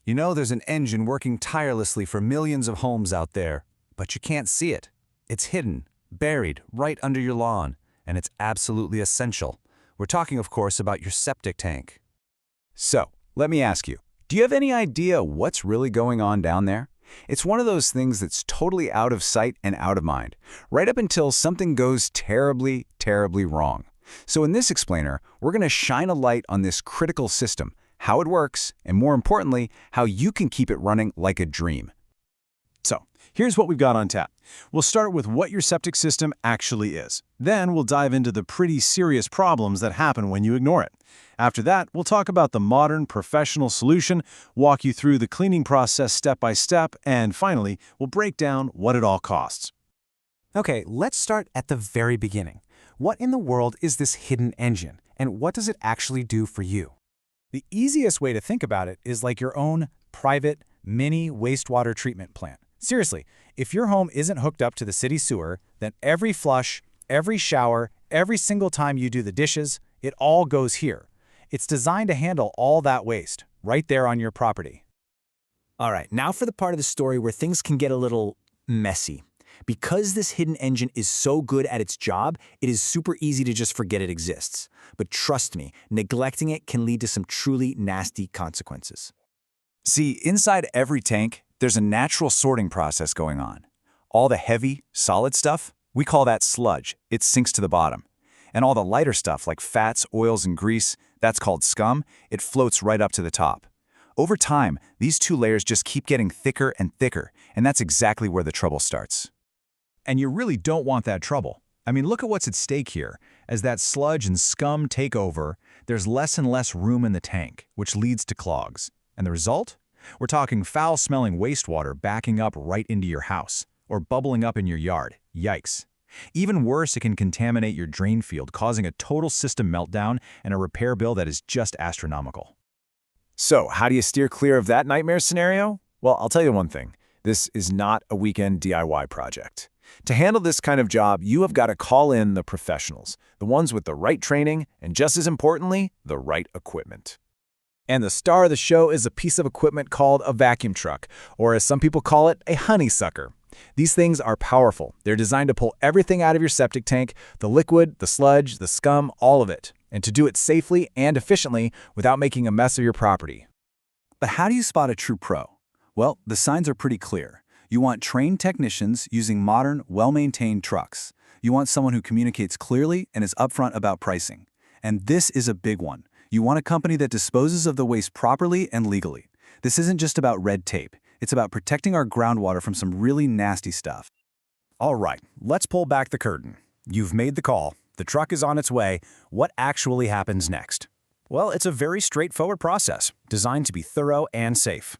You know there's an engine working tirelessly for millions of homes out there, but you can't see it. It's hidden, buried right under your lawn, and it's absolutely essential. We're talking, of course, about your septic tank. So, let me ask you, do you have any idea what's really going on down there? It's one of those things that's totally out of sight and out of mind, right up until something goes terribly, terribly wrong. So in this explainer, we're going to shine a light on this critical system, how it works, and more importantly, how you can keep it running like a dream. So, here's what we've got on tap. We'll start with what your septic system actually is. Then we'll dive into the pretty serious problems that happen when you ignore it. After that, we'll talk about the modern, professional solution, walk you through the cleaning process step by step, and finally, we'll break down what it all costs. Okay, let's start at the very beginning. What in the world is this hidden engine, and what does it actually do for you? The easiest way to think about it is like your own private, mini wastewater treatment plant. Seriously, if your home isn't hooked up to the city sewer, then every flush, every shower, every single time you do the dishes, it all goes here. It's designed to handle all that waste, right there on your property. All right, now for the part of the story where things can get a little messy. Because this hidden engine is so good at its job, it is super easy to just forget it exists. But trust me, neglecting it can lead to some truly nasty consequences. See, inside every tank, there's a natural sorting process going on. All the heavy, solid stuff, we call that sludge. It sinks to the bottom. And all the lighter stuff like fats, oils, and grease, that's called scum, it floats right up to the top. Over time, these two layers just keep getting thicker and thicker, and that's exactly where the trouble starts. And you really don't want that trouble. I mean, look at what's at stake here. As that sludge and scum take over, there's less and less room in the tank, which leads to clogs. And the result? We're talking foul-smelling wastewater backing up right into your house, or bubbling up in your yard. Yikes. Even worse, it can contaminate your drain field, causing a total system meltdown and a repair bill that is just astronomical. So, how do you steer clear of that nightmare scenario? Well, I'll tell you one thing. This is not a weekend DIY project. To handle this kind of job, you have got to call in the professionals, the ones with the right training, and just as importantly, the right equipment. And the star of the show is a piece of equipment called a vacuum truck, or as some people call it, a honeysucker. These things are powerful. They're designed to pull everything out of your septic tank, the liquid, the sludge, the scum, all of it, and to do it safely and efficiently without making a mess of your property. But how do you spot a true pro? Well, the signs are pretty clear. You want trained technicians using modern, well-maintained trucks. You want someone who communicates clearly and is upfront about pricing. And this is a big one. You want a company that disposes of the waste properly and legally. This isn't just about red tape. It's about protecting our groundwater from some really nasty stuff. All right, let's pull back the curtain. You've made the call. The truck is on its way. What actually happens next? Well, it's a very straightforward process, designed to be thorough and safe.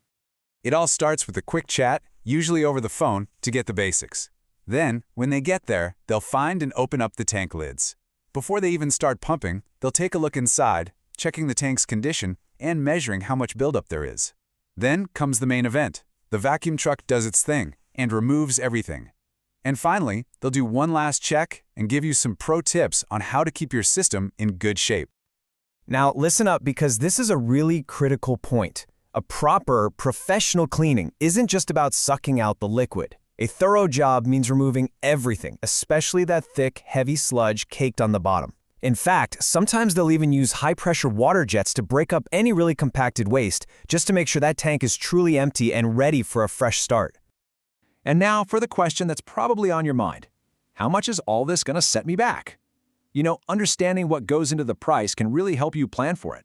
It all starts with a quick chat, usually over the phone, to get the basics. Then, when they get there, they'll find and open up the tank lids. Before they even start pumping, they'll take a look inside, checking the tank's condition and measuring how much buildup there is. Then comes the main event. The vacuum truck does its thing and removes everything. And finally, they'll do one last check and give you some pro tips on how to keep your system in good shape. Now, listen up because this is a really critical point. A proper, professional cleaning isn't just about sucking out the liquid. A thorough job means removing everything, especially that thick, heavy sludge caked on the bottom. In fact, sometimes they'll even use high-pressure water jets to break up any really compacted waste, just to make sure that tank is truly empty and ready for a fresh start. And now for the question that's probably on your mind. How much is all this going to set me back? You know, understanding what goes into the price can really help you plan for it.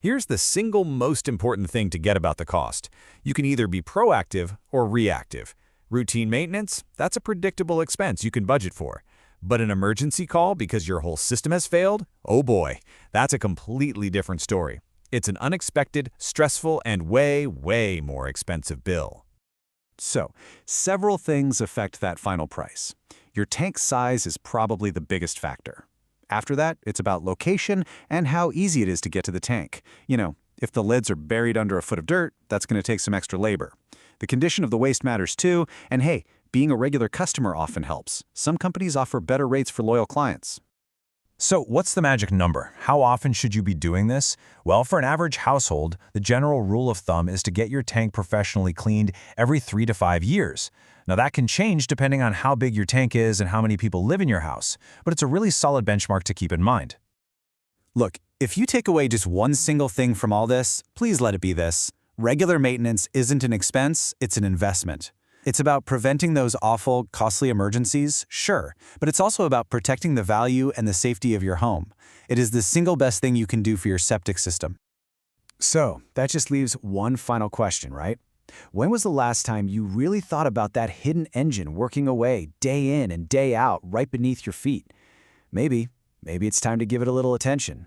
Here's the single most important thing to get about the cost. You can either be proactive or reactive. Routine maintenance, that's a predictable expense you can budget for. But an emergency call because your whole system has failed? Oh boy, that's a completely different story. It's an unexpected, stressful, and way, way more expensive bill. So, several things affect that final price. Your tank size is probably the biggest factor. After that, it's about location and how easy it is to get to the tank. You know, if the lids are buried under a foot of dirt, that's going to take some extra labor. The condition of the waste matters too, and hey, being a regular customer often helps. Some companies offer better rates for loyal clients. So what's the magic number? How often should you be doing this? Well, for an average household, the general rule of thumb is to get your tank professionally cleaned every 3 to 5 years. Now that can change depending on how big your tank is and how many people live in your house, but it's a really solid benchmark to keep in mind. Look, if you take away just one single thing from all this, please let it be this. Regular maintenance isn't an expense, it's an investment. It's about preventing those awful, costly emergencies, sure, but it's also about protecting the value and the safety of your home. It is the single best thing you can do for your septic system. So, that just leaves one final question, right? When was the last time you really thought about that hidden engine working away day in and day out right beneath your feet? Maybe it's time to give it a little attention.